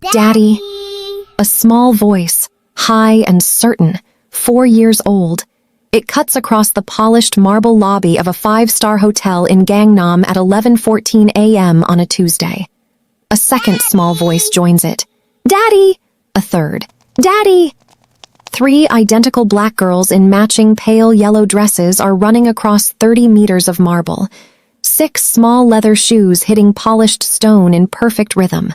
Daddy. A small voice, high and certain, 4 years old. It cuts across the polished marble lobby of a 5-star hotel in Gangnam at 11:14 a.m. on a Tuesday. A second small voice joins it. Daddy! A third. Daddy! 3 identical black girls in matching pale yellow dresses are running across 30 meters of marble. 6 small leather shoes hitting polished stone in perfect rhythm.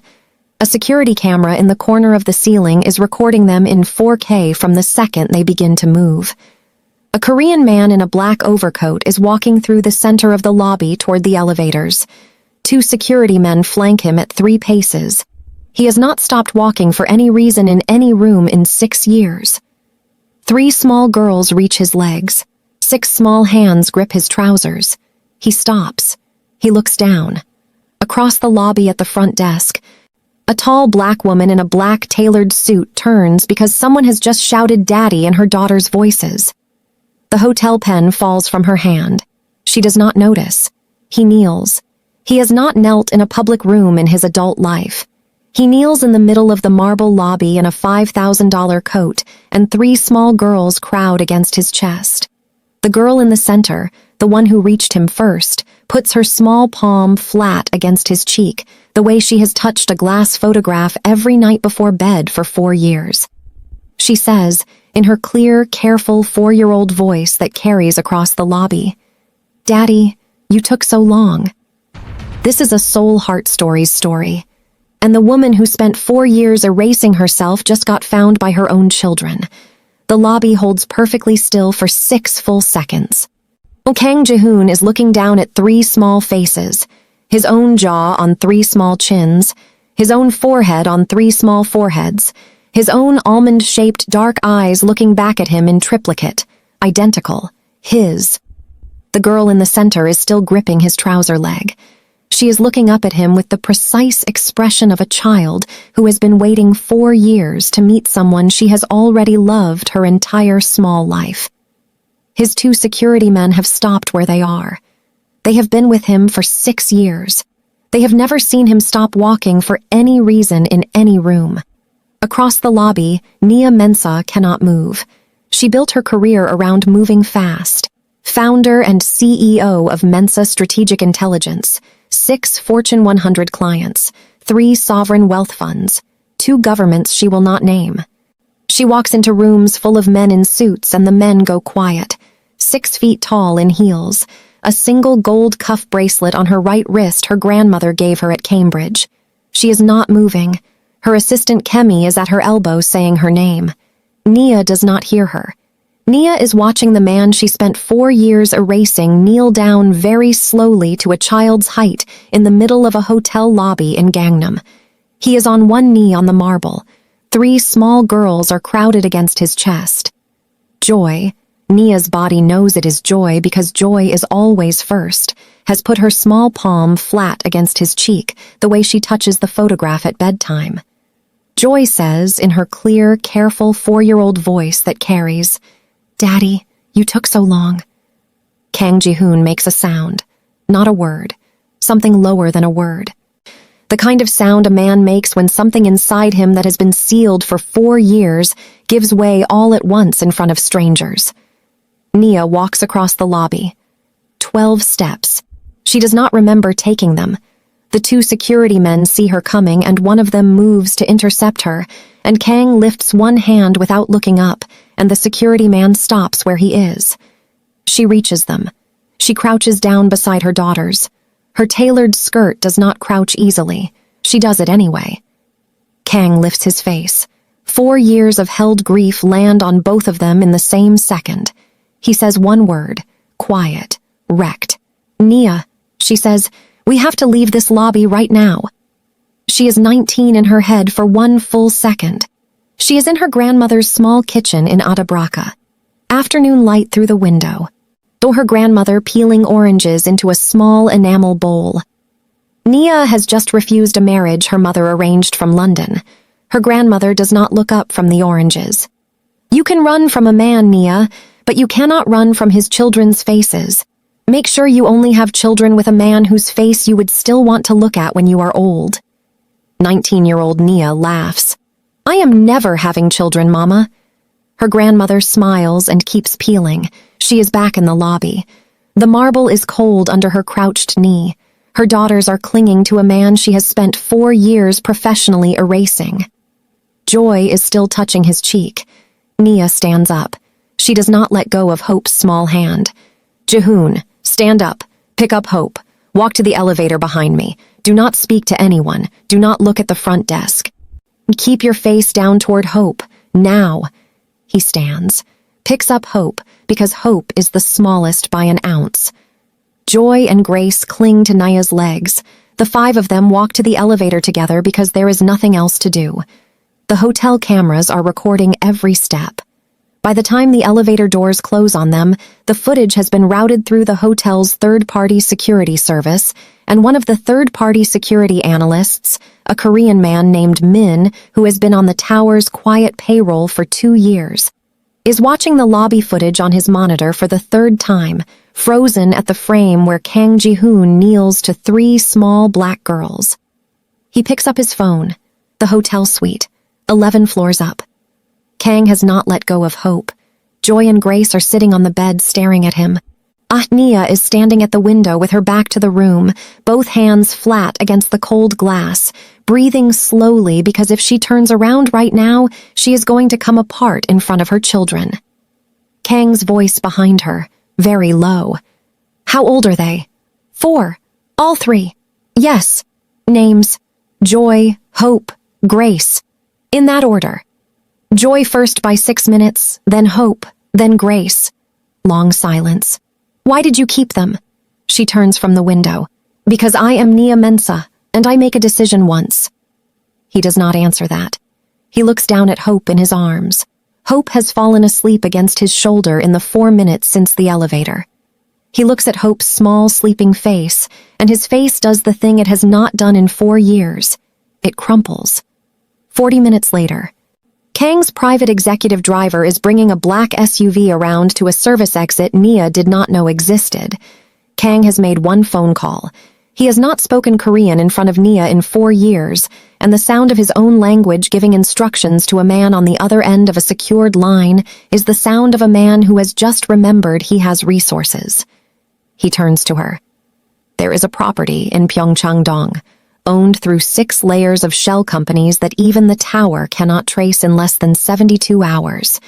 A security camera in the corner of the ceiling is recording them in 4K from the second they begin to move. A Korean man in a black overcoat is walking through the center of the lobby toward the elevators. 2 security men flank him at 3 paces. He has not stopped walking for any reason in any room in 6 years. 3 small girls reach his legs. 6 small hands grip his trousers. He stops. He looks down. Across the lobby at the front desk, a tall black woman in a black tailored suit turns because someone has just shouted Daddy in her daughter's voices. The hotel pen falls from her hand. She does not notice. He kneels. He has not knelt in a public room in his adult life. He kneels in the middle of the marble lobby in a $5,000 coat, and 3 small girls crowd against his chest. The girl in the center, the one who reached him first, puts her small palm flat against his cheek, the way she has touched a glass photograph every night before bed for 4 years. She says, in her clear, careful 4-year-old voice that carries across the lobby, Daddy, you took so long. This is a Seoul Heart Stories story. And the woman who spent 4 years erasing herself just got found by her own children. The lobby holds perfectly still for 6 full seconds. Kang Ji-hoon is looking down at 3 small faces, his own jaw on 3 small chins, his own forehead on 3 small foreheads, his own almond-shaped dark eyes looking back at him in triplicate, identical, his. The girl in the center is still gripping his trouser leg. She is looking up at him with the precise expression of a child who has been waiting 4 years to meet someone she has already loved her entire small life. His 2 security men have stopped where they are. They have been with him for 6 years. They have never seen him stop walking for any reason in any room. Across the lobby, Nia Mensa cannot move. She built her career around moving fast. Founder and CEO of Mensa Strategic Intelligence, 6 Fortune 100 clients, 3 sovereign wealth funds, 2 governments she will not name. She walks into rooms full of men in suits and the men go quiet. 6 feet tall in heels, a single gold cuff bracelet on her right wrist her grandmother gave her at Cambridge. She is not moving. Her assistant Kemi is at her elbow saying her name. Nia does not hear her. Nia is watching the man she spent 4 years erasing kneel down very slowly to a child's height in the middle of a hotel lobby in Gangnam. He is on one knee on the marble. 3 small girls are crowded against his chest. Joy, Nia's body knows it is Joy because Joy is always first, has put her small palm flat against his cheek the way she touches the photograph at bedtime. Joy says in her clear, careful 4-year-old voice that carries, Daddy, you took so long. Kang Ji-hoon makes a sound, not a word, something lower than a word. The kind of sound a man makes when something inside him that has been sealed for 4 years gives way all at once in front of strangers. Nia walks across the lobby. 12 steps. She does not remember taking them. The 2 security men see her coming and one of them moves to intercept her, and Kang lifts one hand without looking up, and the security man stops where he is. She reaches them. She crouches down beside her daughters. Her tailored skirt does not crouch easily. She does it anyway. Kang lifts his face. 4 years of held grief land on both of them in the same second. He says one word, quiet, wrecked. Nia, she says, we have to leave this lobby right now. She is 19 in her head for 1 full second. She is in her grandmother's small kitchen in Atabraka. Afternoon light through the window. Though her grandmother peeling oranges into a small enamel bowl. Nia has just refused a marriage her mother arranged from London. Her grandmother does not look up from the oranges. You can run from a man, Nia, but you cannot run from his children's faces. Make sure you only have children with a man whose face you would still want to look at when you are old. 19-year-old Nia laughs. I am never having children, Mama. Her grandmother smiles and keeps peeling. She is back in the lobby. The marble is cold under her crouched knee. Her daughters are clinging to a man she has spent 4 years professionally erasing. Joy is still touching his cheek. Nia stands up. She does not let go of Hope's small hand. Jihoon, stand up. Pick up Hope. Walk to the elevator behind me. Do not speak to anyone. Do not look at the front desk. Keep your face down toward Hope. Now. He stands. Picks up Hope, because Hope is the smallest by an ounce. Joy and Grace cling to Nia's legs. The 5 of them walk to the elevator together because there is nothing else to do. The hotel cameras are recording every step. By the time the elevator doors close on them, the footage has been routed through the hotel's third-party security service, and one of the third-party security analysts, a Korean man named Min, who has been on the tower's quiet payroll for 2 years, is watching the lobby footage on his monitor for the 3rd time, frozen at the frame where Kang Ji-hoon kneels to 3 small black girls. He picks up his phone. The hotel suite, 11 floors up. Kang has not let go of Hope. Joy and Grace are sitting on the bed staring at him. Nia is standing at the window with her back to the room, both hands flat against the cold glass, breathing slowly because if she turns around right now, she is going to come apart in front of her children. Kang's voice behind her, very low. How old are they? 4. All 3. Yes. Names. Joy, Hope, Grace. In that order. Joy first by 6 minutes, then Hope, then Grace. Long silence. Why did you keep them? She turns from the window. Because I am Nia Mensa, and I make a decision once. He does not answer that. He looks down at Hope in his arms. Hope has fallen asleep against his shoulder in the 4 minutes since the elevator. He looks at Hope's small, sleeping face, and his face does the thing it has not done in 4 years. It crumples. 40 minutes later, Kang's private executive driver is bringing a black SUV around to a service exit Nia did not know existed. Kang has made 1 phone call. He has not spoken Korean in front of Nia in 4 years, and the sound of his own language giving instructions to a man on the other end of a secured line is the sound of a man who has just remembered he has resources. He turns to her. There is a property in Pyeongchang-dong, owned through 6 layers of shell companies that even the tower cannot trace in less than 72 hours.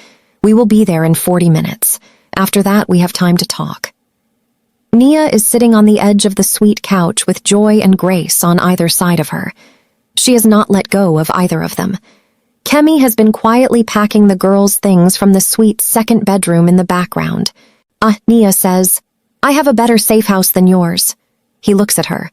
We will be there in 40 minutes. After that, we have time to talk. Nia is sitting on the edge of the suite couch with Joy and Grace on either side of her. She has not let go of either of them. Kemi has been quietly packing the girls' things from the suite's 2nd bedroom in the background. Nia says, I have a better safe house than yours. He looks at her.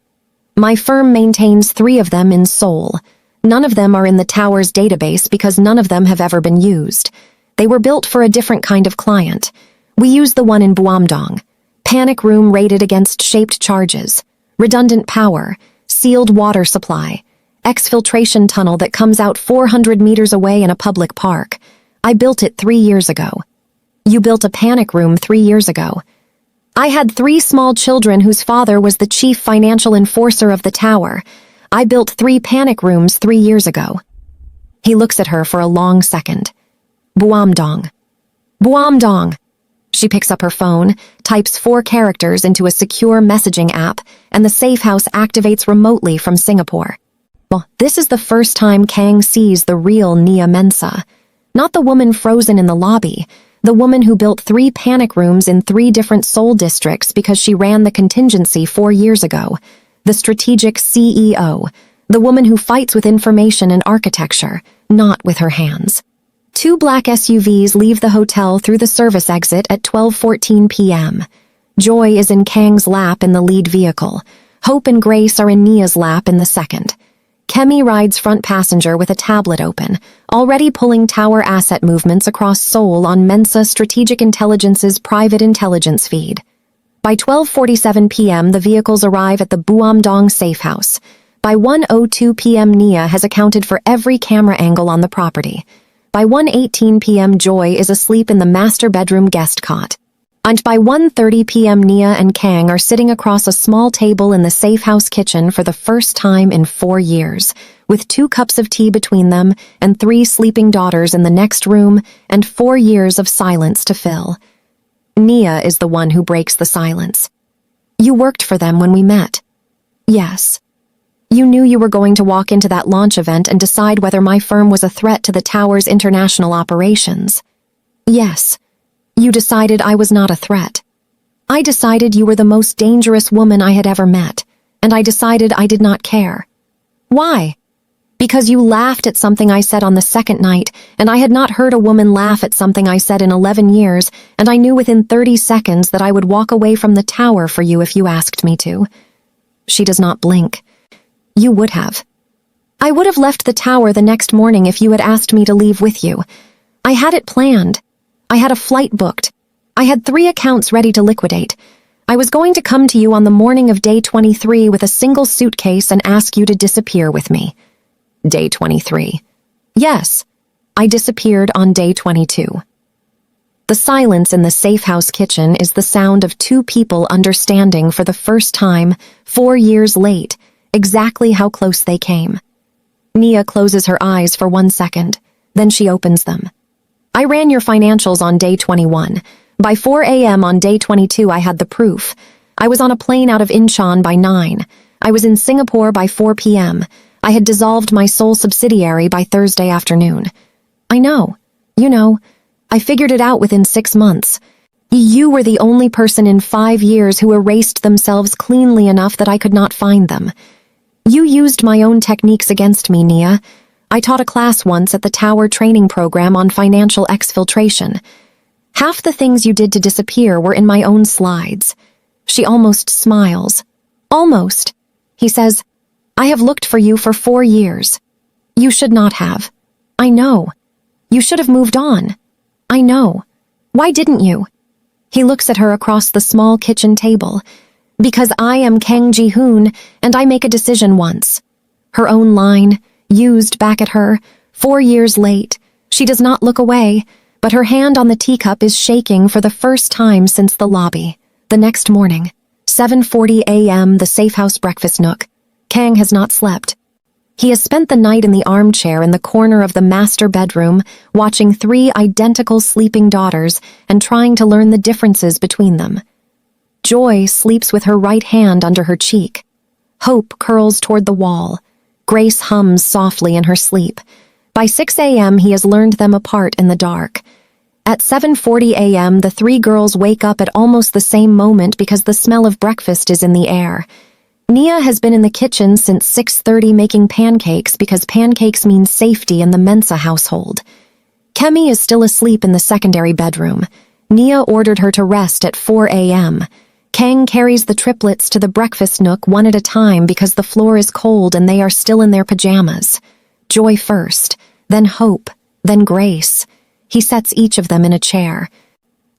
My firm maintains 3 of them in Seoul. None of them are in the tower's database because none of them have ever been used. They were built for a different kind of client. We use the one in Buamdong. Panic room rated against shaped charges. Redundant power. Sealed water supply. Exfiltration tunnel that comes out 400 meters away in a public park. I built it 3 years ago. You built a panic room 3 years ago. I had 3 small children whose father was the chief financial enforcer of the tower. I built 3 panic rooms 3 years ago. He looks at her for a long second. Buamdong. Buamdong. She picks up her phone, types 4 characters into a secure messaging app, and the safe house activates remotely from Singapore. Well, this is the first time Kang sees the real Nia Mensa. Not the woman frozen in the lobby, the woman who built 3 panic rooms in 3 different Seoul districts because she ran the contingency 4 years ago. The strategic CEO. The woman who fights with information and architecture, not with her hands. 2 black SUVs leave the hotel through the service exit at 12:14 p.m. Joy is in Kang's lap in the lead vehicle. Hope and Grace are in Nia's lap in the second. Kemi rides front passenger with a tablet open, already pulling tower asset movements across Seoul on Mensa Strategic Intelligence's private intelligence feed. By 12:47 p.m., the vehicles arrive at the Buamdong safe house. By 1:02 p.m., Nia has accounted for every camera angle on the property. By 1:18 p.m., Joy is asleep in the master bedroom guest cot. And by 1:30 p.m. Nia and Kang are sitting across a small table in the safe house kitchen for the first time in 4 years, with 2 cups of tea between them and 3 sleeping daughters in the next room and 4 years of silence to fill. Nia is the one who breaks the silence. You worked for them when we met. Yes. You knew you were going to walk into that launch event and decide whether my firm was a threat to the tower's international operations. Yes. You decided I was not a threat. I decided you were the most dangerous woman I had ever met, and I decided I did not care. Why? Because you laughed at something I said on the second night, and I had not heard a woman laugh at something I said in 11 years, and I knew within 30 seconds that I would walk away from the tower for you if you asked me to. She does not blink. You would have. I would have left the tower the next morning if you had asked me to leave with you. I had it planned. I had a flight booked. I had 3 accounts ready to liquidate. I was going to come to you on the morning of day 23 with a single suitcase and ask you to disappear with me. Day 23. Yes, I disappeared on day 22. The silence in the safe house kitchen is the sound of 2 people understanding for the first time, 4 years late, exactly how close they came. Nia closes her eyes for 1 second, then she opens them. I ran your financials on day 21. By 4 a.m. on day 22, I had the proof. I was on a plane out of Incheon by 9. I was in Singapore by 4 p.m. I had dissolved my Seoul subsidiary by Thursday afternoon. I know. You know. I figured it out within 6 months. You were the only person in 5 years who erased themselves cleanly enough that I could not find them. You used my own techniques against me, Nia. I taught a class once at the Tower training program on financial exfiltration. Half the things you did to disappear were in my own slides. She almost smiles. Almost. He says, I have looked for you for 4 years. You should not have. I know. You should have moved on. I know. Why didn't you? He looks at her across the small kitchen table. Because I am Kang Ji-hoon, and I make a decision once. Her own line, used back at her, 4 years late. She does not look away, but her hand on the teacup is shaking for the first time since the lobby. The next morning, 7:40 a.m., the safe house breakfast nook. Kang has not slept. He has spent the night in the armchair in the corner of the master bedroom, watching 3 identical sleeping daughters and trying to learn the differences between them. Joy sleeps with her right hand under her cheek. Hope curls toward the wall. Grace hums softly in her sleep. By 6 a.m., he has learned them apart in the dark. At 7:40 a.m., the 3 girls wake up at almost the same moment because the smell of breakfast is in the air. Nia has been in the kitchen since 6:30 making pancakes because pancakes mean safety in the Mensa household. Kemi is still asleep in the secondary bedroom. Nia ordered her to rest at 4 a.m. Kang carries the triplets to the breakfast nook one at a time because the floor is cold and they are still in their pajamas. Joy first, then Hope, then Grace. He sets each of them in a chair.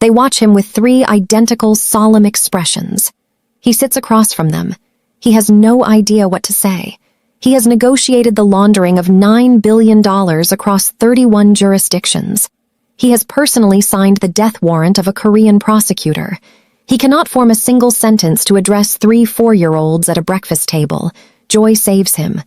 They watch him with 3 identical, solemn expressions. He sits across from them. He has no idea what to say. He has negotiated the laundering of $9 billion across 31 jurisdictions. He has personally signed the death warrant of a Korean prosecutor. He cannot form a single sentence to address 3 4-year-olds at a breakfast table. Joy saves him.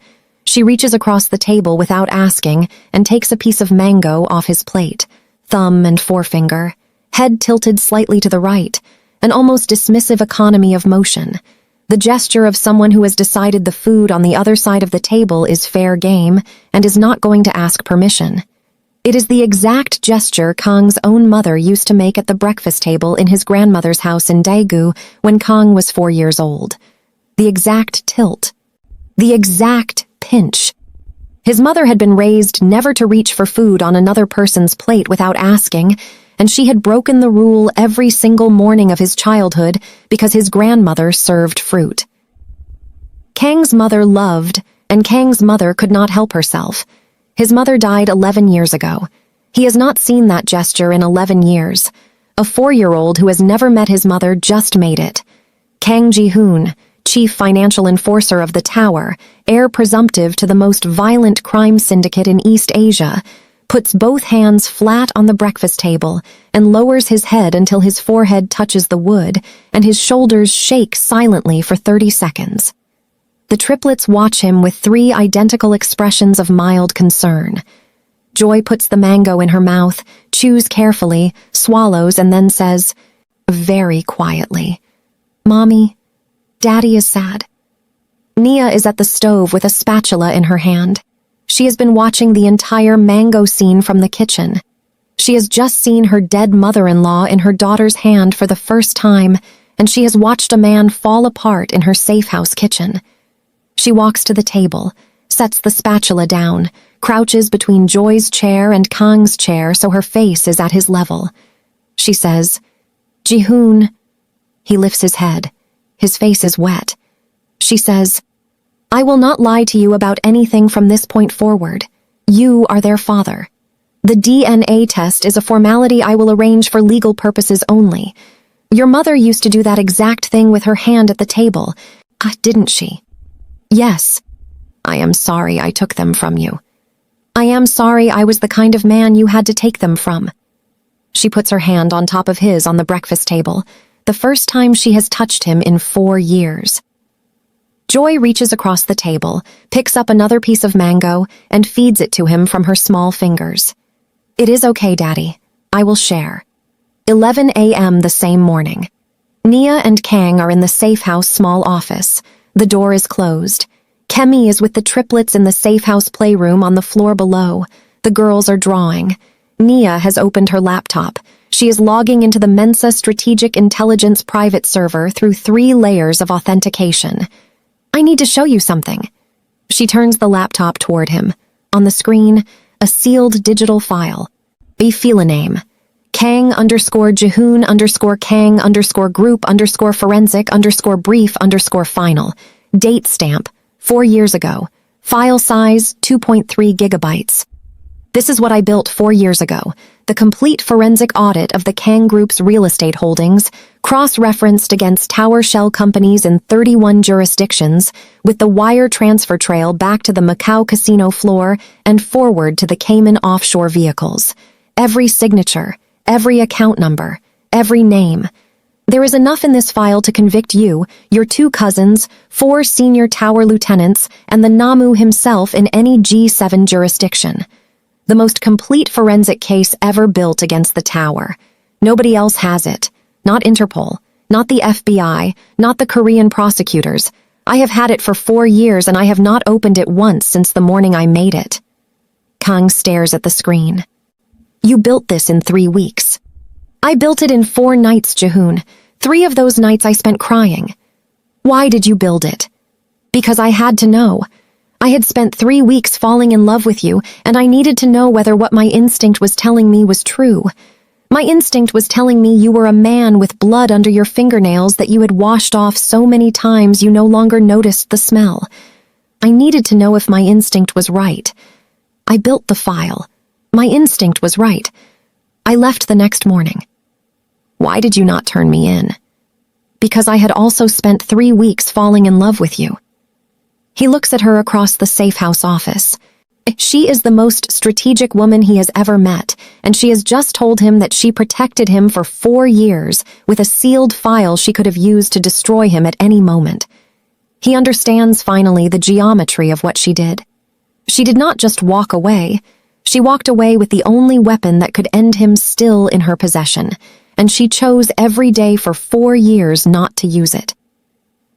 She reaches across the table without asking and takes a piece of mango off his plate, thumb and forefinger, head tilted slightly to the right, an almost dismissive economy of motion. The gesture of someone who has decided the food on the other side of the table is fair game and is not going to ask permission. It is the exact gesture Kang's own mother used to make at the breakfast table in his grandmother's house in Daegu when Kang was 4 years old. The exact tilt. The exact pinch. His mother had been raised never to reach for food on another person's plate without asking, and she had broken the rule every single morning of his childhood because his grandmother served fruit. Kang's mother loved, and Kang's mother could not help herself. His mother died 11 years ago. He has not seen that gesture in 11 years. A 4-year-old who has never met his mother just made it. Kang Ji-hoon, chief financial enforcer of the Tower, heir presumptive to the most violent crime syndicate in East Asia, puts both hands flat on the breakfast table, and lowers his head until his forehead touches the wood, and his shoulders shake silently for 30 seconds. The triplets watch him with 3 identical expressions of mild concern. Joy puts the mango in her mouth, chews carefully, swallows, and then says, very quietly, "Mommy, Daddy is sad." Nia is at the stove with a spatula in her hand. She has been watching the entire mango scene from the kitchen. She has just seen her dead mother-in-law in her daughter's hand for the first time, and she has watched a man fall apart in her safe-house kitchen. She walks to the table, sets the spatula down, crouches between Joy's chair and Kang's chair so her face is at his level. She says, "Ji-hoon." He lifts his head. His face is wet. She says, "I will not lie to you about anything from this point forward. You are their father. The DNA test is a formality I will arrange for legal purposes only. Your mother used to do that exact thing with her hand at the table, didn't she?" "Yes. I am sorry I took them from you. I am sorry I was the kind of man you had to take them from." She puts her hand on top of his on the breakfast table, the first time she has touched him in 4 years. Joy reaches across the table, picks up another piece of mango, and feeds it to him from her small fingers. "It is okay, Daddy. I will share." 11 a.m. the same morning. Nia and Kang are in the safe house small office. The door is closed. Kemi is with the triplets in the safe house playroom on the floor below. The girls are drawing. Nia has opened her laptop. She is logging into the Mensa Strategic Intelligence private server through 3 layers of authentication. "I need to show you something." She turns the laptop toward him. On the screen, a sealed digital file. A file name. Kang_Jihoon_Kang_group_forensic_brief_final. Date stamp, 4 years ago. File size, 2.3 gigabytes. "This is what I built 4 years ago. The complete forensic audit of the Kang Group's real estate holdings, cross-referenced against tower shell companies in 31 jurisdictions, with the wire transfer trail back to the Macau casino floor and forward to the Cayman offshore vehicles. Every signature, every account number, every name. There is enough in this file to convict you, your 2 cousins, 4 senior tower lieutenants, and the Namu himself in any G7 jurisdiction. The most complete forensic case ever built against the tower. Nobody else has it. Not Interpol, not the FBI, not the Korean prosecutors. I have had it for 4 years and I have not opened it once since the morning I made it." Kang stares at the screen. "You built this in 3 weeks. I built it in 4 nights, Jihoon. 3 of those nights I spent crying. Why did you build it? Because I had to know. I had spent 3 weeks falling in love with you, and I needed to know whether what my instinct was telling me was true. My instinct was telling me you were a man with blood under your fingernails that you had washed off so many times you no longer noticed the smell. I needed to know if my instinct was right. I built the file. My instinct was right. I left the next morning. Why did you not turn me in? Because I had also spent 3 weeks falling in love with you." He looks at her across the safe house office. She is the most strategic woman he has ever met, and she has just told him that she protected him for 4 years with a sealed file she could have used to destroy him at any moment. He understands finally the geometry of what she did. She did not just walk away. She walked away with the only weapon that could end him still in her possession, and she chose every day for 4 years not to use it.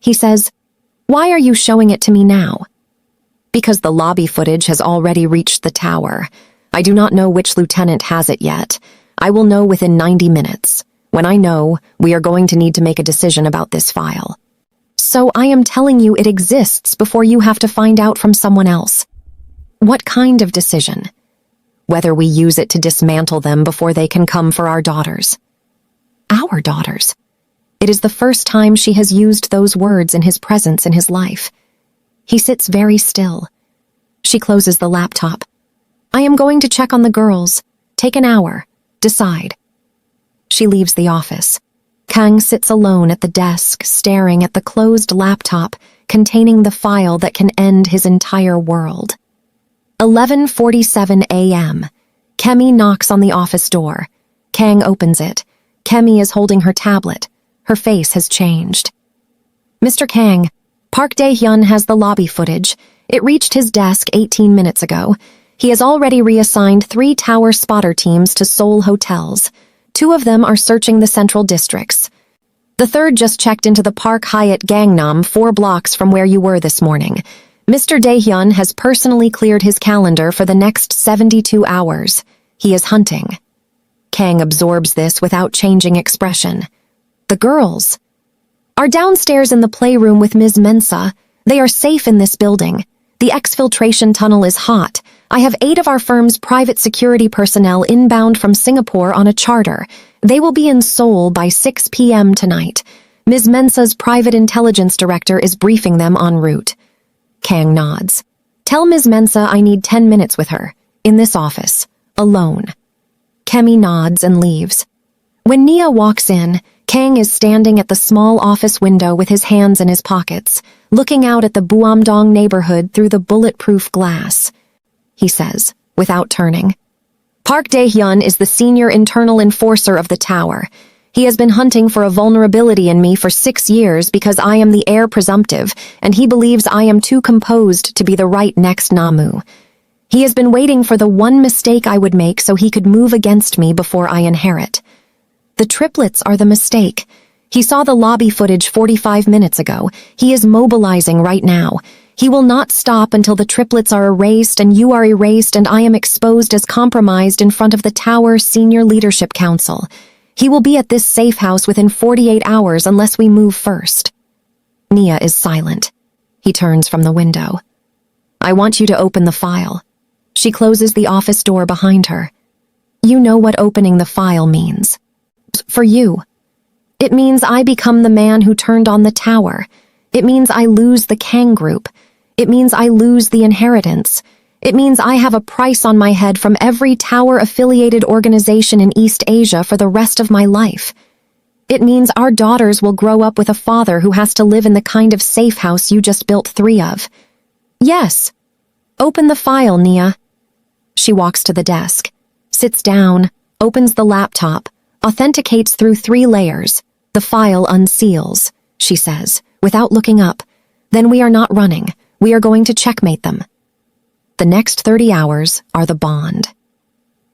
He says, "Why are you showing it to me now?" "Because the lobby footage has already reached the tower. I do not know which lieutenant has it yet. I will know within 90 minutes. When I know, we are going to need to make a decision about this file. So I am telling you it exists before you have to find out from someone else." "What kind of decision?" "Whether we use it to dismantle them before they can come for our daughters." "Our daughters?" It is the first time she has used those words in his presence in his life. He sits very still. She closes the laptop. "I am going to check on the girls. Take an hour. Decide." She leaves the office. Kang sits alone at the desk, staring at the closed laptop containing the file that can end his entire world. 11:47 a.m. Kemi knocks on the office door. Kang opens it. Kemi is holding her tablet. Her face has changed. Mr. Kang, Park Dae-hyun has the lobby footage. It reached his desk 18 minutes ago. He has already reassigned 3 tower spotter teams to Seoul hotels. 2 of them are searching the central districts. The 3rd just checked into the Park Hyatt Gangnam 4 blocks from where you were this morning. Mr. Dae-hyun has personally cleared his calendar for the next 72 hours. He is hunting. Kang absorbs this without changing expression. The girls are downstairs in the playroom with Ms. Mensah. They are safe in this building. The exfiltration tunnel is hot. I have 8 of our firm's private security personnel inbound from Singapore on a charter. They will be in Seoul by 6 p.m. tonight. Ms. Mensah's private intelligence director is briefing them en route. Kang nods. Tell Ms. Mensah I need 10 minutes with her, in this office, alone. Kemi nods and leaves. When Nia walks in, Kang is standing at the small office window with his hands in his pockets, looking out at the Buamdong neighborhood through the bulletproof glass. He says, without turning. Park Dae-hyun is the senior internal enforcer of the tower. He has been hunting for a vulnerability in me for 6 years because I am the heir presumptive, and he believes I am too composed to be the right next Namu. He has been waiting for the one mistake I would make so he could move against me before I inherit. The triplets are the mistake. He saw the lobby footage 45 minutes ago. He is mobilizing right now. He will not stop until the triplets are erased and you are erased and I am exposed as compromised in front of the Tower Senior Leadership Council. He will be at this safe house within 48 hours unless we move first. Nia is silent. He turns from the window. I want you to open the file. She closes the office door behind her. You know what opening the file means. For you. It means I become the man who turned on the tower. It means I lose the Kang group. It means I lose the inheritance. It means I have a price on my head from every tower-affiliated organization in East Asia for the rest of my life. It means our daughters will grow up with a father who has to live in the kind of safe house you just built 3 of. Yes. Open the file, Nia. She walks to the desk, sits down, opens the laptop, authenticates through 3 layers. The file unseals, she says, without looking up. Then we are not running. We are going to checkmate them. The next 30 hours are the bond.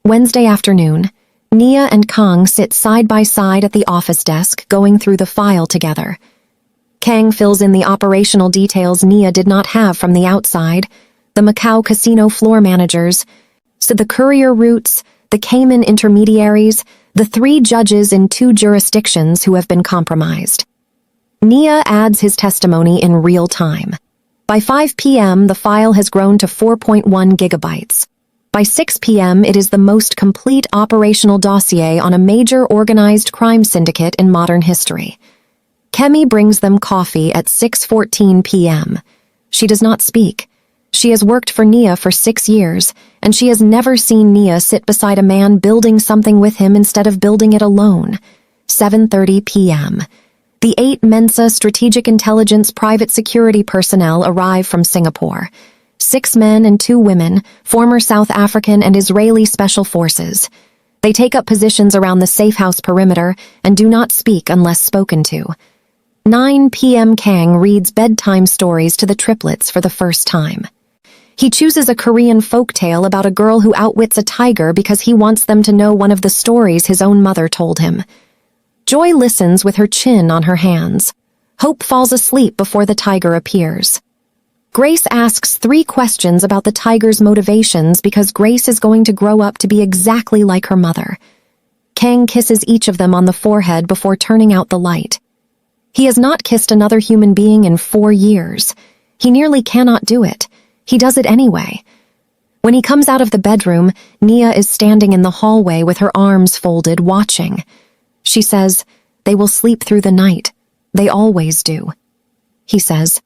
Wednesday afternoon, Nia and Kang sit side by side at the office desk going through the file together. Kang fills in the operational details Nia did not have from the outside, the Macau casino floor managers, so the courier routes, the Cayman intermediaries, the 3 judges in 2 jurisdictions who have been compromised. Nia adds his testimony in real time. By 5 p.m., the file has grown to 4.1 gigabytes. By 6 p.m., it is the most complete operational dossier on a major organized crime syndicate in modern history. Kemi brings them coffee at 6:14 p.m. She does not speak. She has worked for Nia for 6 years, and she has never seen Nia sit beside a man building something with him instead of building it alone. 7:30 p.m. The 8 Mensa Strategic Intelligence private security personnel arrive from Singapore. 6 men and 2 women, former South African and Israeli special forces. They take up positions around the safe house perimeter and do not speak unless spoken to. 9 p.m. Kang reads bedtime stories to the triplets for the first time. He chooses a Korean folktale about a girl who outwits a tiger because he wants them to know one of the stories his own mother told him. Joy listens with her chin on her hands. Hope falls asleep before the tiger appears. Grace asks 3 questions about the tiger's motivations because Grace is going to grow up to be exactly like her mother. Kang kisses each of them on the forehead before turning out the light. He has not kissed another human being in 4 years. He nearly cannot do it. He does it anyway. When he comes out of the bedroom, Nia is standing in the hallway with her arms folded, watching. She says, "They will sleep through the night. They always do." He says,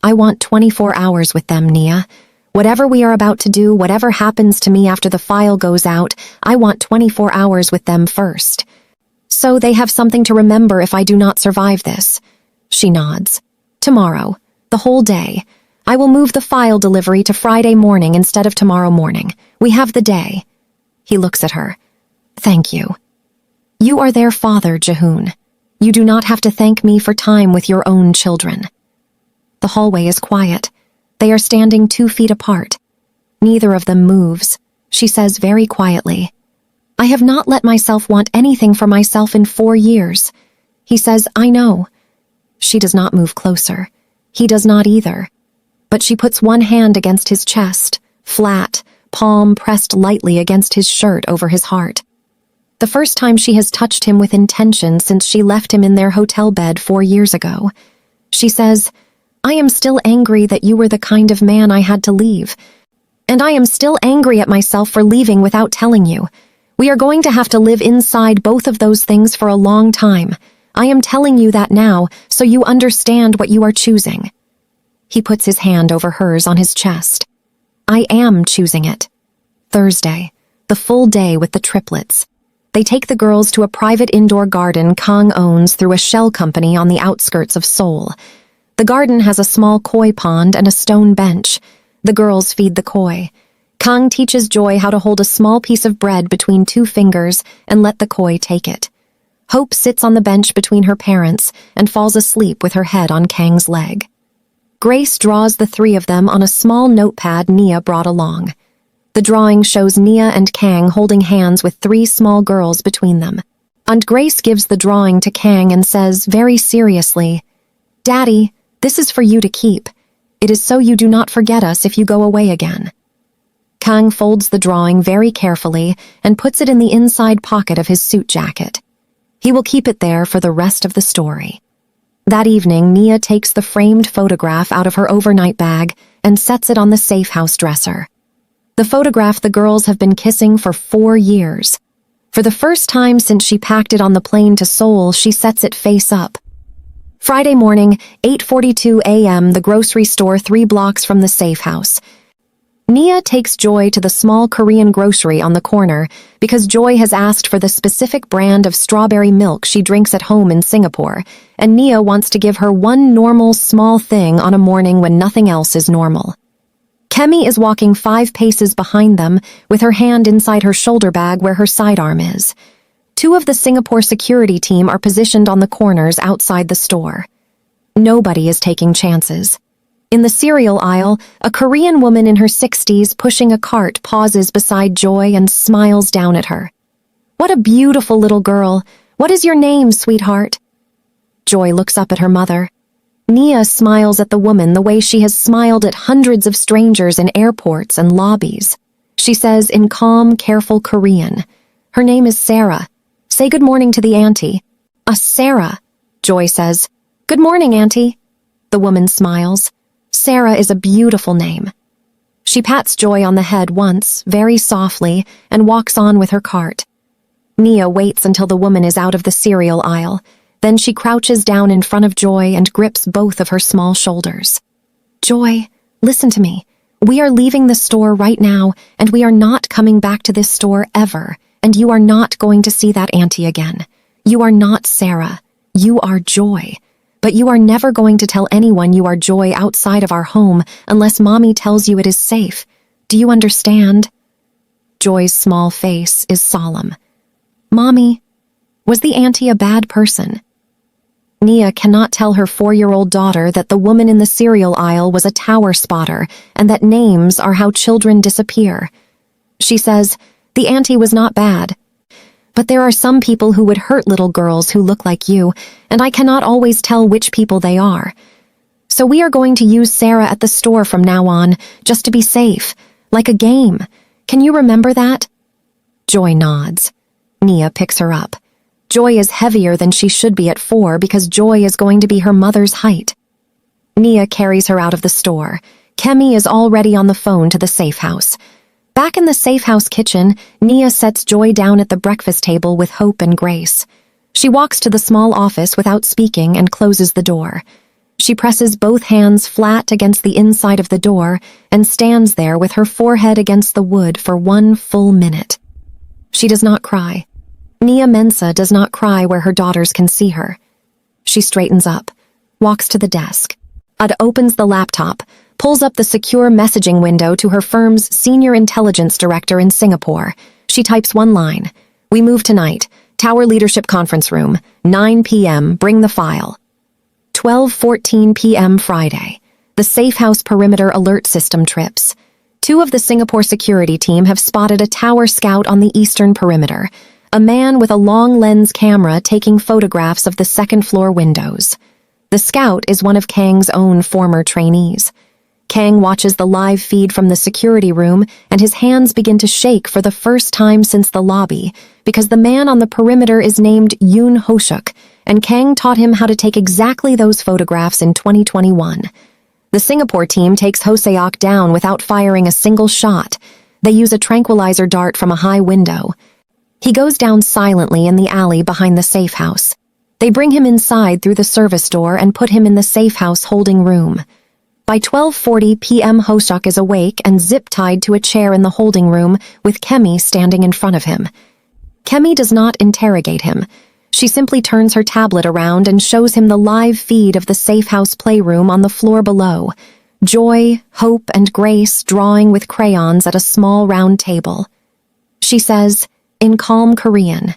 "I want 24 hours with them, Nia. Whatever we are about to do, whatever happens to me after the file goes out, I want 24 hours with them first. So they have something to remember if I do not survive this." She nods. "Tomorrow, the whole day. I will move the file delivery to Friday morning instead of tomorrow morning. We have the day." He looks at her. Thank you. You are their father, Jahoon. You do not have to thank me for time with your own children. The hallway is quiet. They are standing 2 feet apart. Neither of them moves. She says very quietly, I have not let myself want anything for myself in 4 years. He says, I know. She does not move closer. He does not either. But she puts one hand against his chest, flat, palm pressed lightly against his shirt over his heart. The first time she has touched him with intention since she left him in their hotel bed 4 years ago. She says, I am still angry that you were the kind of man I had to leave. And I am still angry at myself for leaving without telling you. We are going to have to live inside both of those things for a long time. I am telling you that now, so you understand what you are choosing. He puts his hand over hers on his chest. I am choosing it. Thursday, the full day with the triplets. They take the girls to a private indoor garden Kang owns through a shell company on the outskirts of Seoul. The garden has a small koi pond and a stone bench. The girls feed the koi. Kang teaches Joy how to hold a small piece of bread between 2 fingers and let the koi take it. Hope sits on the bench between her parents and falls asleep with her head on Kang's leg. Grace draws the 3 of them on a small notepad Nia brought along. The drawing shows Nia and Kang holding hands with 3 small girls between them. And Grace gives the drawing to Kang and says very seriously, Daddy, this is for you to keep. It is so you do not forget us if you go away again. Kang folds the drawing very carefully and puts it in the inside pocket of his suit jacket. He will keep it there for the rest of the story. That evening, Nia takes the framed photograph out of her overnight bag and sets it on the safe house dresser. The photograph the girls have been kissing for 4 years. For the first time since she packed it on the plane to Seoul, she sets it face up. Friday morning, 8:42 a.m., the grocery store 3 blocks from the safe house. Nia takes Joy to the small Korean grocery on the corner because Joy has asked for the specific brand of strawberry milk she drinks at home in Singapore, and Nia wants to give her one normal small thing on a morning when nothing else is normal. Kemi is walking 5 paces behind them with her hand inside her shoulder bag where her sidearm is. 2 of the Singapore security team are positioned on the corners outside the store. Nobody is taking chances. In the cereal aisle, a Korean woman in her 60s pushing a cart pauses beside Joy and smiles down at her. What a beautiful little girl. What is your name, sweetheart? Joy looks up at her mother. Nia smiles at the woman the way she has smiled at hundreds of strangers in airports and lobbies. She says in calm, careful Korean, her name is Sarah. Say good morning to the auntie. Sarah, Joy says. Good morning, auntie. The woman smiles. Sarah is a beautiful name. She pats Joy on the head once, very softly, and walks on with her cart. Nia waits until the woman is out of the cereal aisle. Then she crouches down in front of Joy and grips both of her small shoulders. Joy, listen to me. We are leaving the store right now, and we are not coming back to this store ever, and you are not going to see that auntie again. You are not Sarah. You are Joy. But you are never going to tell anyone you are Joy outside of our home unless Mommy tells you it is safe. Do you understand? Joy's small face is solemn. Mommy, was the auntie a bad person? Nia cannot tell her 4-year-old daughter that the woman in the cereal aisle was a tower spotter and that names are how children disappear. She says, the auntie was not bad. But there are some people who would hurt little girls who look like you, and I cannot always tell which people they are. So we are going to use Sarah at the store from now on, just to be safe, like a game. Can you remember that? Joy nods. Nia picks her up. Joy is heavier than she should be at 4 because Joy is going to be her mother's height. Nia carries her out of the store. Kemi is already on the phone to the safe house. Back in the safe house kitchen, Nia sets Joy down at the breakfast table with Hope and Grace. She walks to the small office without speaking and closes the door. She presses both hands flat against the inside of the door and stands there with her forehead against the wood for 1 full minute. She does not cry. Nia Mensa does not cry where her daughters can see her. She straightens up, walks to the desk. Ad opens the laptop, pulls up the secure messaging window to her firm's senior intelligence director in Singapore. She She types one line. "We move tonight. Tower Leadership Conference Room. 9 p.m. Bring the file." 12:14 p.m. Friday. The Safe House Perimeter Alert System trips. 2 of the Singapore security team have spotted a tower scout on the eastern perimeter, a man with a long lens camera taking photographs of the second-floor windows. The scout is one of Kang's own former trainees. Kang watches the live feed from the security room, and his hands begin to shake for the first time since the lobby, because the man on the perimeter is named Yoon Ho-suk, and Kang taught him how to take exactly those photographs in 2021. The Singapore team takes Ho-seok down without firing a single shot. They use a tranquilizer dart from a high window. He goes down silently in the alley behind the safe house. They bring him inside through the service door and put him in the safe house holding room. By 12:40 p.m. Ho-suk is awake and zip-tied to a chair in the holding room with Kemi standing in front of him. Kemi does not interrogate him. She simply turns her tablet around and shows him the live feed of the safe house playroom on the floor below. Joy, hope, and grace drawing with crayons at a small round table. She says, in calm Korean,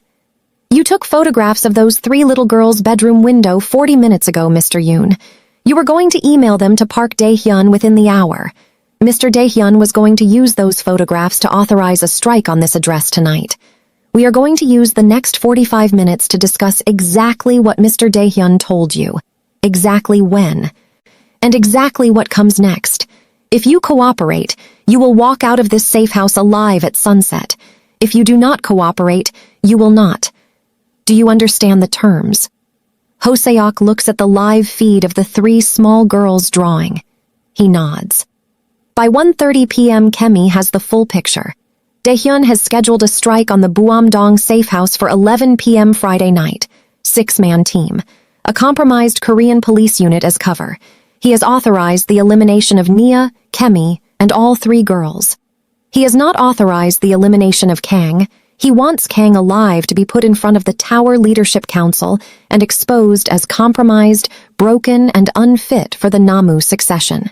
"You took photographs of those 3 little girls' bedroom window 40 minutes ago, Mr. Yoon. You were going to email them to Park Dae-hyun within the hour. Mr. Dae-hyun was going to use those photographs to authorize a strike on this address tonight. We are going to use the next 45 minutes to discuss exactly what Mr. Dae-hyun told you, exactly when, and exactly what comes next. If you cooperate, you will walk out of this safe house alive at sunset. If you do not cooperate, you will not. Do you understand the terms?" Ho-seok looks at the live feed of the 3 small girls drawing. He nods. By 1:30 p.m. Kemi has the full picture. Dae-hyun has scheduled a strike on the Buam-dong safe house for 11 p.m. Friday night. 6-man team. A compromised Korean police unit as cover. He has authorized the elimination of Nia, Kemi, and all 3 girls. He has not authorized the elimination of Kang. He wants Kang alive to be put in front of the Tower Leadership Council and exposed as compromised, broken, and unfit for the Namu succession.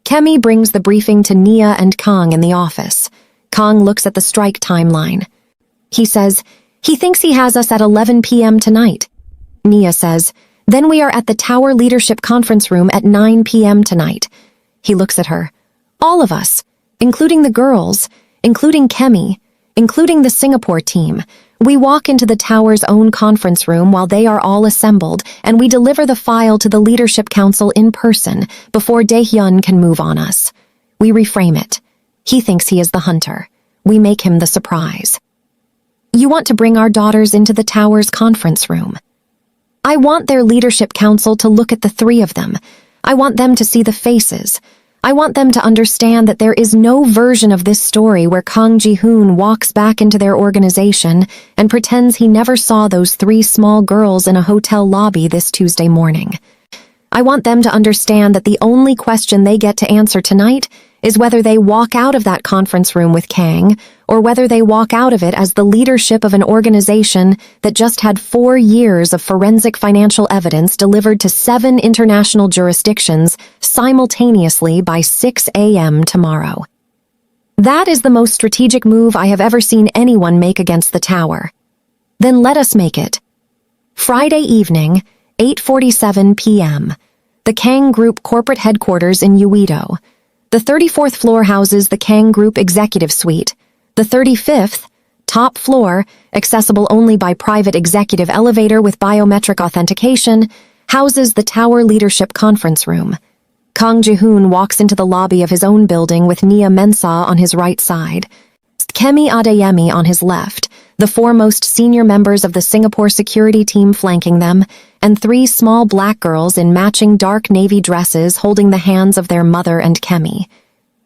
Kemi brings the briefing to Nia and Kang in the office. Kang looks at the strike timeline. He says, "He thinks he has us at 11 p.m. tonight." Nia says, "Then we are at the Tower Leadership Conference Room at 9 p.m. tonight." He looks at her. "All of us, including the girls, including Kemi, including the Singapore team, we walk into the Tower's own conference room while they are all assembled, and we deliver the file to the Leadership Council in person before Dae-hyun can move on us. We reframe it. He thinks he is the hunter. We make him the surprise. You want to bring our daughters into the Tower's conference room. I want their Leadership Council to look at the 3 of them. I want them to see the faces. I want them to understand that there is no version of this story where Kang Ji-hoon walks back into their organization and pretends he never saw those 3 small girls in a hotel lobby this Tuesday morning. I want them to understand that the only question they get to answer tonight is whether they walk out of that conference room with Kang, or whether they walk out of it as the leadership of an organization that just had 4 years of forensic financial evidence delivered to 7 international jurisdictions simultaneously by 6 a.m. tomorrow. That is the most strategic move I have ever seen anyone make against the Tower. Then let us make it. Friday evening, 8:47 p.m. The Kang Group corporate headquarters in Uido. The 34th floor houses the Kang Group Executive Suite. The 35th, top floor, accessible only by private executive elevator with biometric authentication, houses the Tower Leadership Conference Room. Kang Ji-hoon walks into the lobby of his own building with Nia Mensah on his right side, Kemi Adeyemi on his left, the 4 most senior members of the Singapore security team flanking them, and 3 small black girls in matching dark navy dresses holding the hands of their mother and Kemi.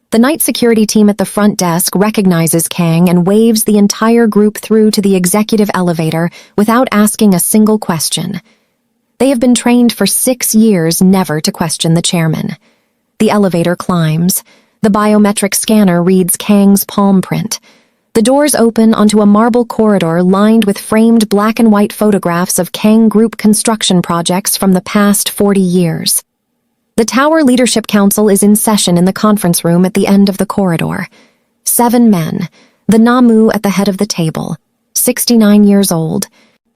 The night security team at the front desk recognizes Kang and waves the entire group through to the executive elevator without asking a single question. They have been trained for 6 years never to question the chairman. The elevator climbs. The biometric scanner reads Kang's palm print. The doors open onto a marble corridor lined with framed black and white photographs of Kang Group construction projects from the past 40 years. The Tower Leadership Council is in session in the conference room at the end of the corridor. 7 men, the Namu at the head of the table, 69 years old,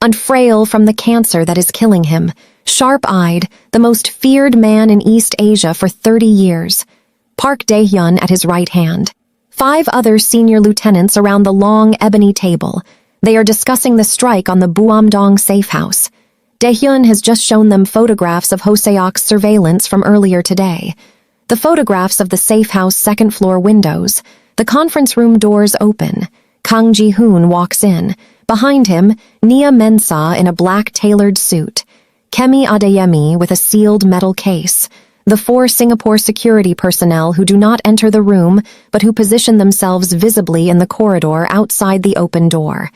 and frail from the cancer that is killing him, sharp-eyed, the most feared man in East Asia for 30 years. Park Dae-hyun at his right hand. 5 other senior lieutenants around the long ebony table. They are discussing the strike on the Buamdong safe house. Dae-hyun has just shown them photographs of Hoseok's surveillance from earlier today. The photographs of the safe house second-floor windows. The conference room doors open. Kang Ji-hoon walks in. Behind him, Nia Mensah in a black tailored suit. Kemi Adeyemi with a sealed metal case. The 4 Singapore security personnel who do not enter the room, but who position themselves visibly in the corridor outside the open door.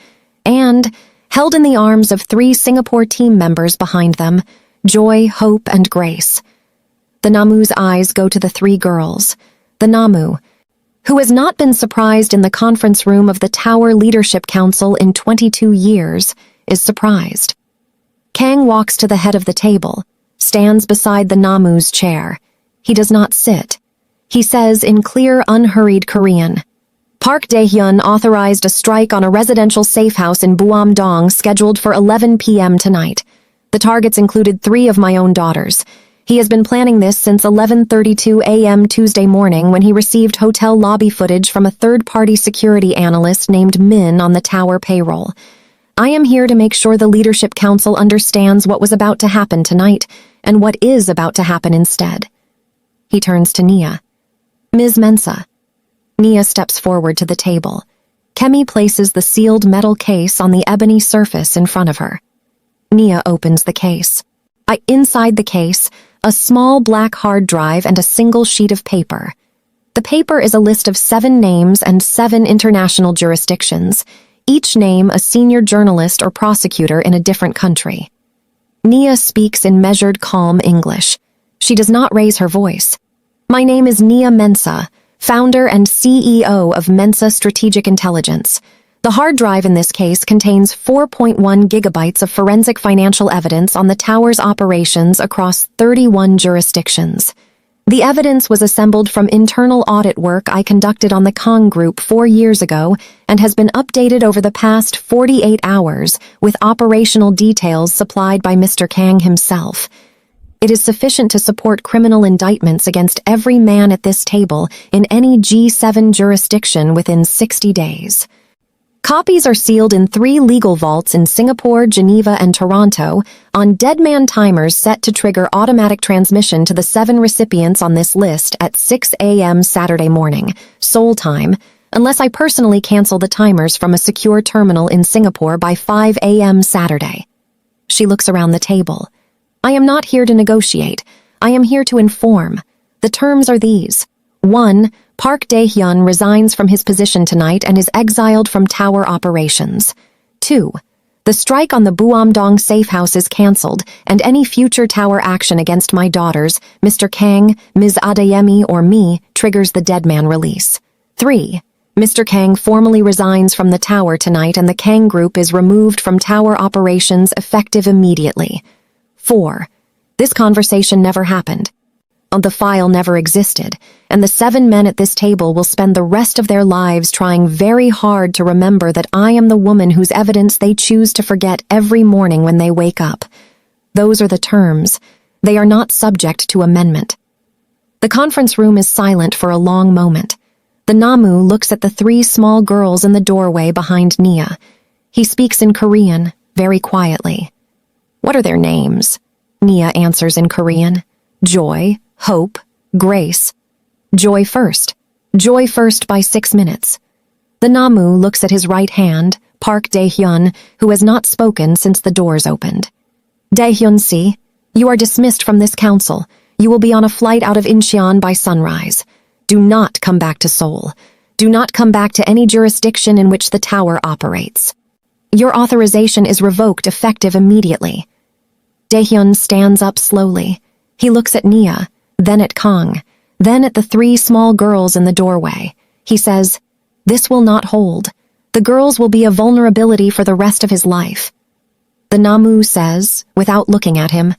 And, held in the arms of 3 Singapore team members behind them, Joy, Hope, and Grace. The Namu's eyes go to the 3 girls. The Namu, who has not been surprised in the conference room of the Tower Leadership Council in 22 years, is surprised. Kang walks to the head of the table, stands beside the Namu's chair. He does not sit. He says in clear, unhurried Korean, Park Dae-hyun authorized a strike on a residential safe house in Buamdong scheduled for 11 p.m. tonight. The targets included 3 of my own daughters. He has been planning this since 11:32 a.m. Tuesday morning when he received hotel lobby footage from a third-party security analyst named Min on the Tower payroll. I am here to make sure the Leadership Council understands what was about to happen tonight and what is about to happen instead. He turns to Nia. Ms. Mensah. Nia steps forward to the table. Kemi places the sealed metal case on the ebony surface in front of her. Nia opens the case. Inside the case, a small black hard drive and a single sheet of paper. The paper is a list of 7 names and 7 international jurisdictions, each name a senior journalist or prosecutor in a different country. Nia speaks in measured, calm English. She does not raise her voice. My name is Nia Mensah, founder and CEO of Mensah Strategic Intelligence. The hard drive in this case contains 4.1 gigabytes of forensic financial evidence on the Tower's operations across 31 jurisdictions. The evidence was assembled from internal audit work I conducted on the Kang Group 4 years ago and has been updated over the past 48 hours with operational details supplied by Mr. Kang himself. It is sufficient to support criminal indictments against every man at this table in any G7 jurisdiction within 60 days. Copies are sealed in 3 legal vaults in Singapore, Geneva, and Toronto on deadman timers set to trigger automatic transmission to the 7 recipients on this list at 6 a.m. Saturday morning, Seoul time, unless I personally cancel the timers from a secure terminal in Singapore by 5 a.m. Saturday. She looks around the table. I am not here to negotiate. I am here to inform. The terms are these. 1. Park Dae-hyun resigns from his position tonight and is exiled from Tower operations. 2. The strike on the Buamdong safe house is cancelled, and any future Tower action against my daughters, Mr. Kang, Ms. Adeyemi, or me, triggers the deadman release. 3. Mr. Kang formally resigns from the Tower tonight and the Kang Group is removed from Tower operations effective immediately. 4. This conversation never happened. The file never existed, and the 7 men at this table will spend the rest of their lives trying very hard to remember that I am the woman whose evidence they choose to forget every morning when they wake up. Those are the terms. They are not subject to amendment. The conference room is silent for a long moment. The Namu looks at the 3 small girls in the doorway behind Nia. He speaks in Korean, very quietly. What are their names? Nia answers in Korean. Joy, Hope, Grace. Joy first. Joy first by 6 minutes. The Namu looks at his right hand, Park Dae-hyun, who has not spoken since the doors opened. Dae-hyun-si, you are dismissed from this council. You will be on a flight out of Incheon by sunrise. Do not come back to Seoul. Do not come back to any jurisdiction in which the Tower operates. Your authorization is revoked effective immediately. Dae-hyun stands up slowly. He looks at Nia, then at Kang, then at the 3 small girls in the doorway. He says, this will not hold. The girls will be a vulnerability for the rest of his life. The Namu says, without looking at him,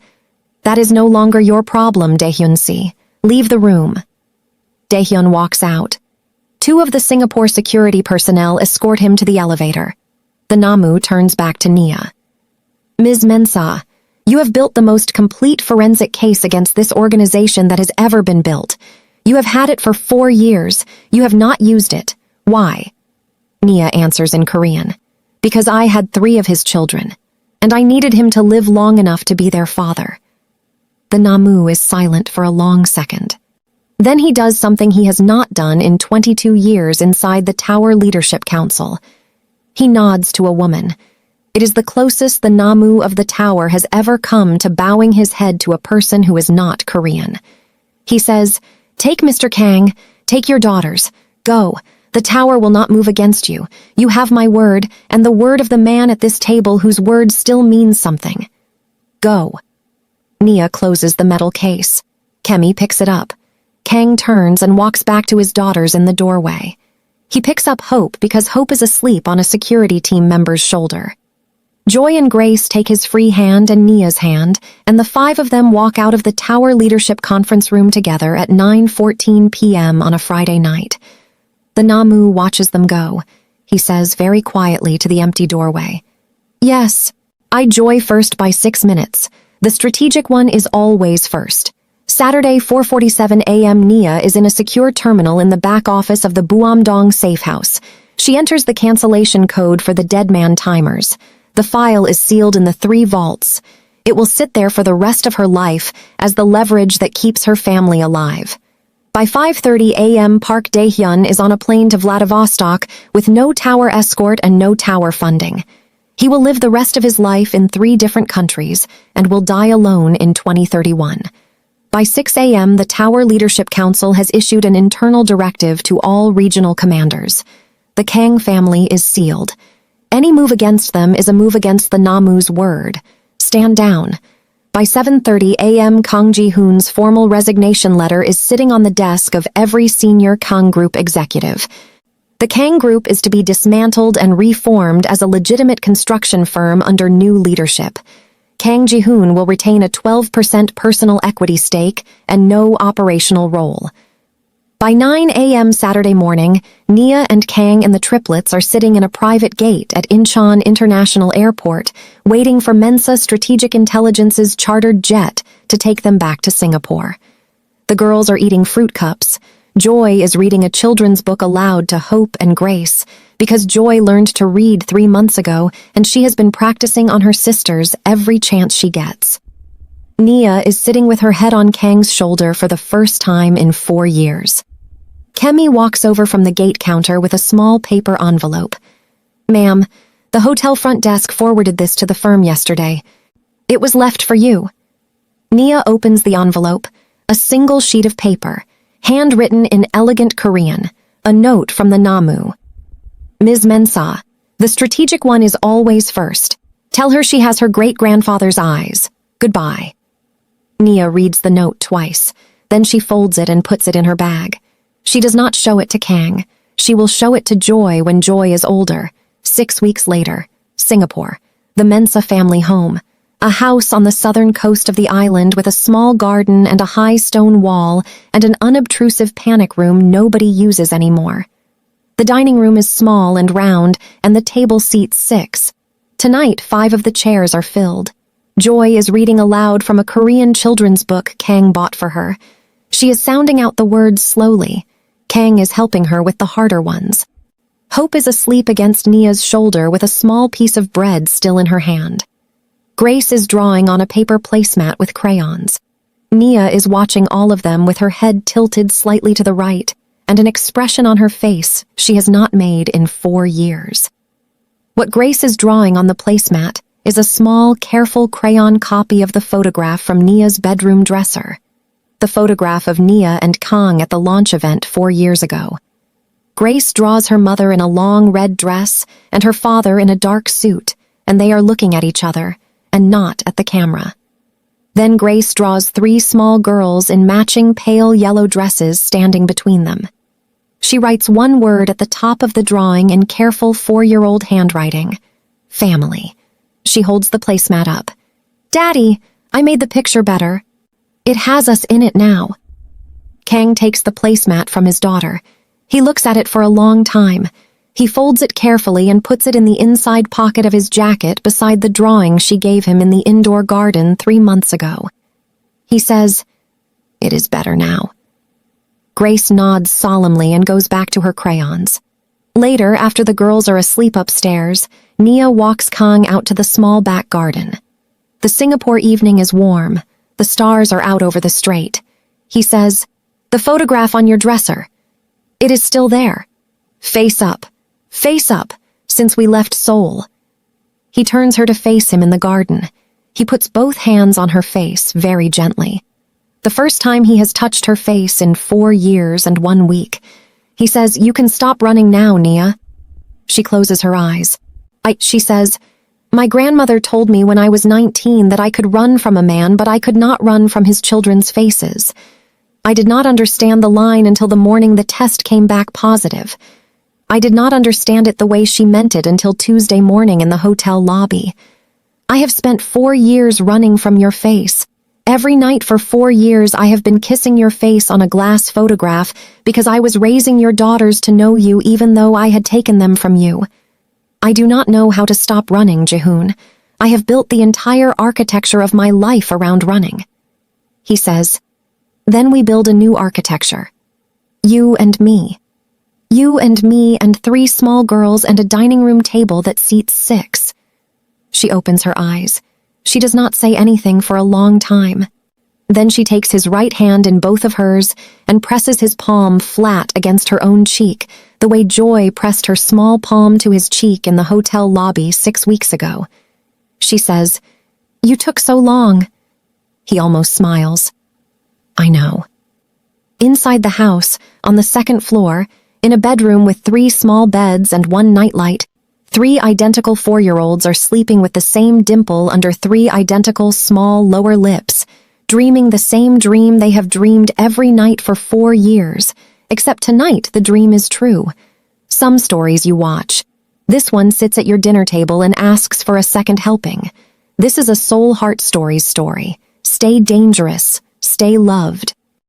that is no longer your problem, Dae-hyun-si. Leave the room. Dae-hyun walks out. Two of the Singapore security personnel escort him to the elevator. The Namu turns back to Nia. Ms. Mensah, you have built the most complete forensic case against this organization that has ever been built. You have had it for 4 years. You have not used it. Why? Nia answers in Korean. Because I had 3 of his children, and I needed him to live long enough to be their father. The Namu is silent for a long second. Then he does something he has not done in 22 years inside the Tower Leadership Council. He nods to a woman. It is the closest the Namu of the tower has ever come to bowing his head to a person who is not Korean. He says, "Take Mr. Kang, take your daughters, go. The tower will not move against you. You have my word, and the word of the man at this table whose word still means something. Go." Nia closes the metal case. Kemi picks it up. Kang turns and walks back to his daughters in the doorway. He picks up Hope because Hope is asleep on a security team member's shoulder. Joy and Grace take his free hand and Nia's hand, and the 5 of them walk out of the Tower Leadership Conference Room together at 9:14 p.m. on a Friday night. The Namu watches them go. He says very quietly to the empty doorway, "Yes, I Joy first by 6 minutes. The strategic one is always first." Saturday, 4:47 a.m. Nia is in a secure terminal in the back office of the Buamdong Safe House. She enters the cancellation code for the dead man timers. The file is sealed in the 3 vaults. It will sit there for the rest of her life as the leverage that keeps her family alive. By 5:30 a.m., Park Dae-hyun is on a plane to Vladivostok with no tower escort and no tower funding. He will live the rest of his life in 3 different countries and will die alone in 2031. By 6 a.m., the Tower Leadership Council has issued an internal directive to all regional commanders. The Kang family is sealed. Any move against them is a move against the Namu's word. Stand down. By 7:30 a.m., Kang Ji-hoon's formal resignation letter is sitting on the desk of every senior Kang Group executive. The Kang Group is to be dismantled and reformed as a legitimate construction firm under new leadership. Kang Ji-hoon will retain a 12% personal equity stake and no operational role. By 9 a.m. Saturday morning, Nia and Kang and the Triplets are sitting in a private gate at Incheon International Airport, waiting for Mensa Strategic Intelligence's chartered jet to take them back to Singapore. The girls are eating fruit cups. Joy is reading a children's book aloud to Hope and Grace, because Joy learned to read 3 months ago, and she has been practicing on her sisters every chance she gets. Nia is sitting with her head on Kang's shoulder for the first time in 4 years. Kemi walks over from the gate counter with a small paper envelope. "Ma'am, the hotel front desk forwarded this to the firm yesterday. It was left for you." Nia opens the envelope, a single sheet of paper, handwritten in elegant Korean, a note from the Namu. "Ms. Mensah, the strategic one is always first. Tell her she has her great-grandfather's eyes. Goodbye." Nia reads the note twice, then she folds it and puts it in her bag. She does not show it to Kang. She will show it to Joy when Joy is older. 6 weeks later, Singapore, the Mensah family home. A house on the southern coast of the island with a small garden and a high stone wall and an unobtrusive panic room nobody uses anymore. The dining room is small and round, and the table seats 6. Tonight, 5 of the chairs are filled. Joy is reading aloud from a Korean children's book Kang bought for her. She is sounding out the words slowly. Kang is helping her with the harder ones. Hope is asleep against Nia's shoulder with a small piece of bread still in her hand. Grace is drawing on a paper placemat with crayons. Nia is watching all of them with her head tilted slightly to the right and an expression on her face she has not made in 4 years. What Grace is drawing on the placemat is a small, careful crayon copy of the photograph from Nia's bedroom dresser. The photograph of Nia and Kang at the launch event 4 years ago. Grace draws her mother in a long red dress and her father in a dark suit, and they are looking at each other and not at the camera. Then Grace draws 3 small girls in matching pale yellow dresses standing between them. She writes one word at the top of the drawing in careful 4-year-old handwriting. Family. She holds the placemat up. "Daddy, I made the picture better. It has us in it now." Kang takes the placemat from his daughter. He looks at it for a long time. He folds it carefully and puts it in the inside pocket of his jacket beside the drawing she gave him in the indoor garden 3 months ago. He says, "It is better now." Grace nods solemnly and goes back to her crayons. Later, after the girls are asleep upstairs, Nia walks Kang out to the small back garden. The Singapore evening is warm. The stars are out over the strait. He says, "The photograph on your dresser. It is still there. Face up, since we left Seoul." He turns her to face him in the garden. He puts both hands on her face very gently. The first time he has touched her face in 4 years and 1 week. He says, "You can stop running now, Nia." She closes her eyes. She says, "My grandmother told me when I was 19 that I could run from a man, but I could not run from his children's faces. I did not understand the line until the morning the test came back positive. I did not understand it the way she meant it until Tuesday morning in the hotel lobby. I have spent 4 years running from your face. Every night for 4 years I have been kissing your face on a glass photograph because I was raising your daughters to know you even though I had taken them from you. I do not know how to stop running, Jihoon. I have built the entire architecture of my life around running." He says, "Then we build a new architecture. You and me. You and me and 3 small girls and a dining room table that seats 6. She opens her eyes. She does not say anything for a long time. Then she takes his right hand in both of hers and presses his palm flat against her own cheek, the way Joy pressed her small palm to his cheek in the hotel lobby 6 weeks ago. She says, "You took so long." He almost smiles. "I know." Inside the house, on the 2nd floor, in a bedroom with 3 small beds and 1 nightlight, 3 identical 4-year-olds are sleeping with the same dimple under 3 identical small lower lips, dreaming the same dream they have dreamed every night for 4 years, except tonight the dream is true. Some stories you watch. This one sits at your dinner table and asks for a second helping. This is a Seoul Heart Stories story. Stay dangerous. Stay loved.